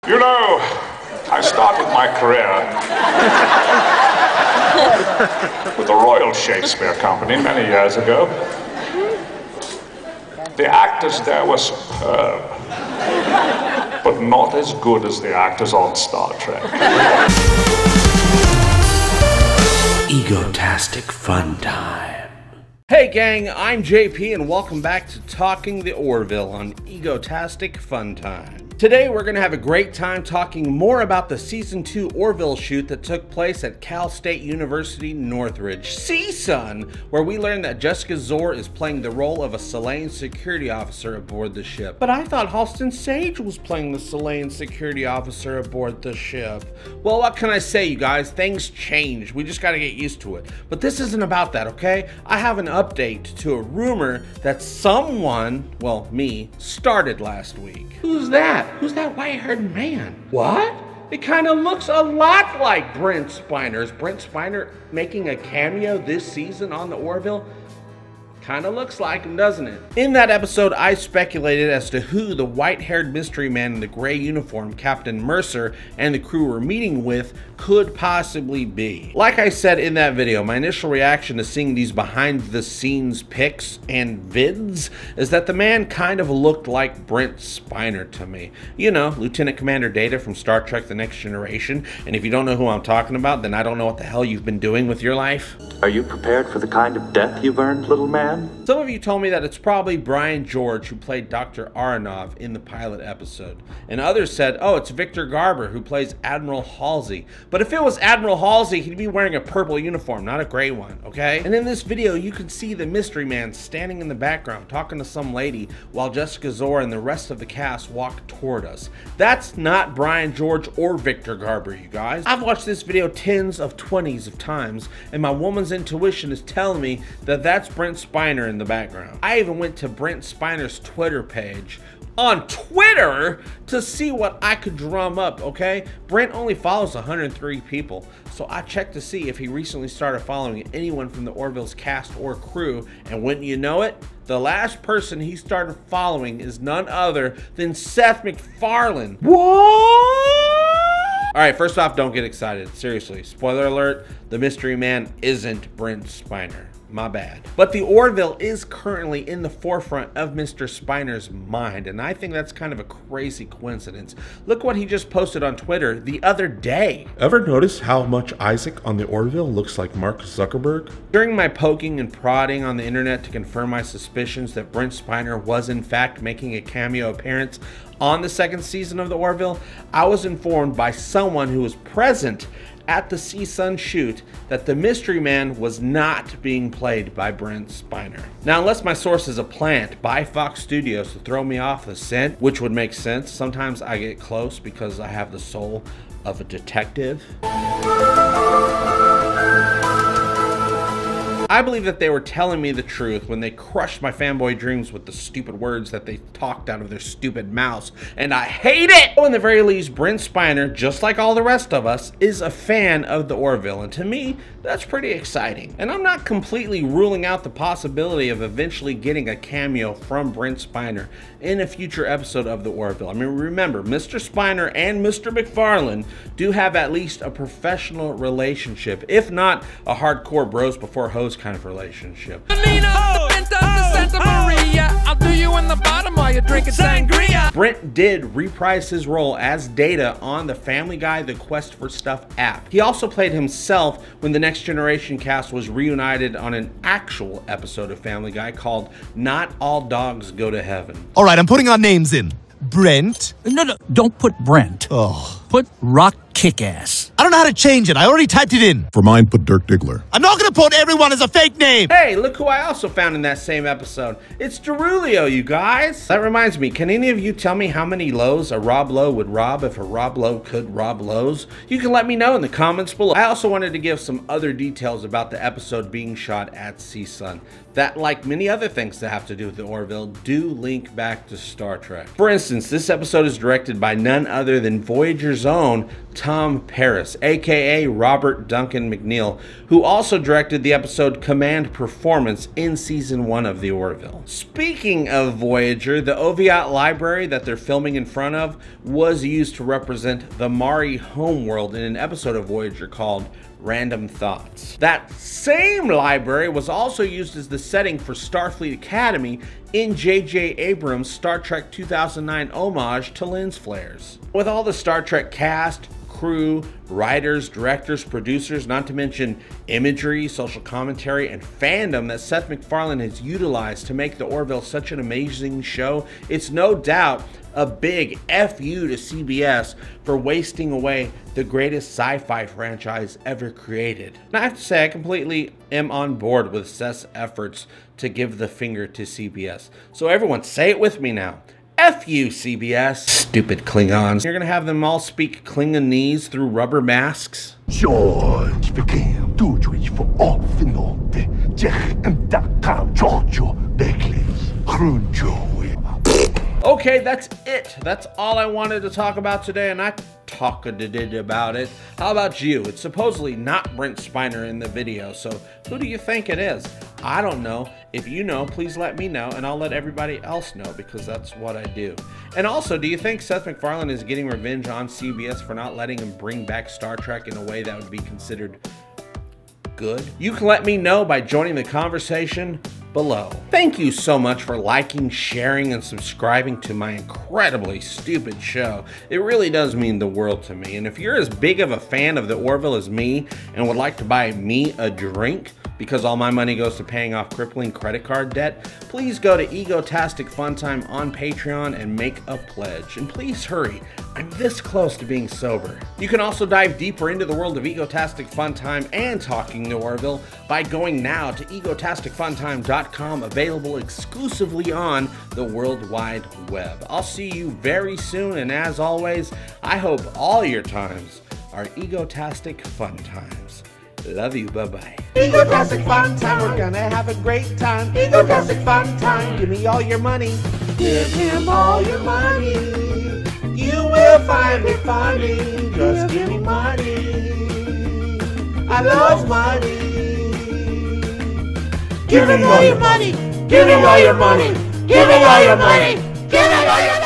You know, I started my career with the Royal Shakespeare Company many years ago. The actors there were superb, but not as good as the actors on Star Trek. Egotastic FunTime. Hey gang, I'm JP and welcome back to Talking The Orville on Egotastic FunTime. Today we're going to have a great time talking more about the Season 2 Orville shoot that took place at Cal State University Northridge, CSUN, where we learned that Jessica Zor is playing the role of a Selene security officer aboard the ship. But I thought Halston Sage was playing the Selene security officer aboard the ship. Well, what can I say, you guys? Things change. We just got to get used to it. But this isn't about that, okay? I have an update to a rumor that someone, well, me, started last week. Who's that? Who's that white-haired man? What? It kind of looks a lot like Brent Spiner. Is Brent Spiner making a cameo this season on the Orville? Kind of looks like him, doesn't it? In that episode, I speculated as to who the white-haired mystery man in the gray uniform Captain Mercer and the crew were meeting with could possibly be. Like I said in that video, my initial reaction to seeing these behind-the-scenes pics and vids is that the man kind of looked like Brent Spiner to me. You know, Lieutenant Commander Data from Star Trek The Next Generation, and if you don't know who I'm talking about, then I don't know what the hell you've been doing with your life. Are you prepared for the kind of death you've earned, little man? Some of you told me that it's probably Brian George who played Dr. Aronov in the pilot episode. And others said, oh, it's Victor Garber who plays Admiral Halsey. But if it was Admiral Halsey, he'd be wearing a purple uniform, not a gray one, okay? And in this video, you can see the mystery man standing in the background talking to some lady while Jessica Zor and the rest of the cast walk toward us. That's not Brian George or Victor Garber, you guys. I've watched this video tens of 20s of times, and my woman's intuition is telling me that that's Brent Spiner in the background. I even went to Brent Spiner's Twitter page on Twitter to see what I could drum up, okay? Brent only follows 103 people, so I checked to see if he recently started following anyone from the Orville's cast or crew, and wouldn't you know it, the last person he started following is none other than Seth MacFarlane. What? All right, first off, don't get excited. Seriously, spoiler alert, the mystery man isn't Brent Spiner. My bad. But the Orville is currently in the forefront of Mr. Spiner's mind, and I think that's kind of a crazy coincidence. Look what he just posted on Twitter the other day. Ever notice how much Isaac on the Orville looks like Mark Zuckerberg? During my poking and prodding on the internet to confirm my suspicions that Brent Spiner was in fact making a cameo appearance on the second season of the Orville, I was informed by someone who was present at the CSUN shoot that the mystery man was not being played by Brent Spiner. Now, unless my source is a plant by Fox Studios to throw me off the scent, which would make sense, sometimes I get close because I have the soul of a detective. I believe that they were telling me the truth when they crushed my fanboy dreams with the stupid words that they talked out of their stupid mouths, and I hate it! Oh, in the very least, Brent Spiner, just like all the rest of us, is a fan of the Orville, and to me, that's pretty exciting. And I'm not completely ruling out the possibility of eventually getting a cameo from Brent Spiner in a future episode of the Orville. I mean, remember, Mr. Spiner and Mr. MacFarlane do have at least a professional relationship, if not a hardcore bros before hoes kind of relationship. I'll do you in the bottom while you're drinking sangria. Brent did reprise his role as Data on the Family Guy: The Quest for Stuff app. He also played himself when the Next Generation cast was reunited on an actual episode of Family Guy called Not All Dogs Go to Heaven. All right, I'm putting our names in. Brent. No, don't put Brent. Oh. Put Rock Kickass. I don't know how to change it. I already typed it in. For mine, put Dirk Diggler. I'm not going to put everyone as a fake name. Hey, look who I also found in that same episode. It's Derulio, you guys. That reminds me, can any of you tell me how many lows a Rob Lowe would rob if a Rob Lowe could rob lows? You can let me know in the comments below. I also wanted to give some other details about the episode being shot at CSUN that, like many other things that have to do with the Orville, do link back to Star Trek. For instance, this episode is directed by none other than Voyager's own Tom Paris, aka Robert Duncan McNeil, who also directed the episode Command Performance in Season 1 of The Orville. Speaking of Voyager, the Oviat library that they're filming in front of was used to represent the Mari homeworld in an episode of Voyager called Random Thoughts. That same library was also used as the setting for Starfleet Academy in J.J. Abrams' Star Trek 2009 homage to lens flares. With all the Star Trek cast, crew, writers, directors, producers, not to mention imagery, social commentary, and fandom that Seth MacFarlane has utilized to make The Orville such an amazing show, it's no doubt a big FU to CBS for wasting away the greatest sci-fi franchise ever created. And I have to say, I completely am on board with Seth's efforts to give the finger to CBS. So everyone, say it with me now. F you, CBS. Stupid Klingons. You're gonna have them all speak Klingonese through rubber masks? George became duty for all finite. Okay, that's it. That's all I wanted to talk about today, and I talked about it. How about you? It's supposedly not Brent Spiner in the video, so who do you think it is? I don't know. If you know, please let me know, and I'll let everybody else know, because that's what I do. And also, do you think Seth MacFarlane is getting revenge on CBS for not letting him bring back Star Trek in a way that would be considered good? You can let me know by joining the conversation below. Thank you so much for liking, sharing, and subscribing to my incredibly stupid show. It really does mean the world to me. And if you're as big of a fan of The Orville as me and would like to buy me a drink, because all my money goes to paying off crippling credit card debt, please go to Egotastic FunTime on Patreon and make a pledge. And please hurry, I'm this close to being sober. You can also dive deeper into the world of Egotastic FunTime and Talking The Orville by going now to egotasticfuntime.com, available exclusively on the World Wide Web. I'll see you very soon, and as always, I hope all your times are Egotastic Fun Times. Love you, bye-bye. Egotastic fun time, we're gonna have a great time. Egotastic fun time, give me all your money. Give him all your money. You will find it funny. Just give me money. I love money. Give me all your money. Give me all your money. Give me all your money. Give me all your money.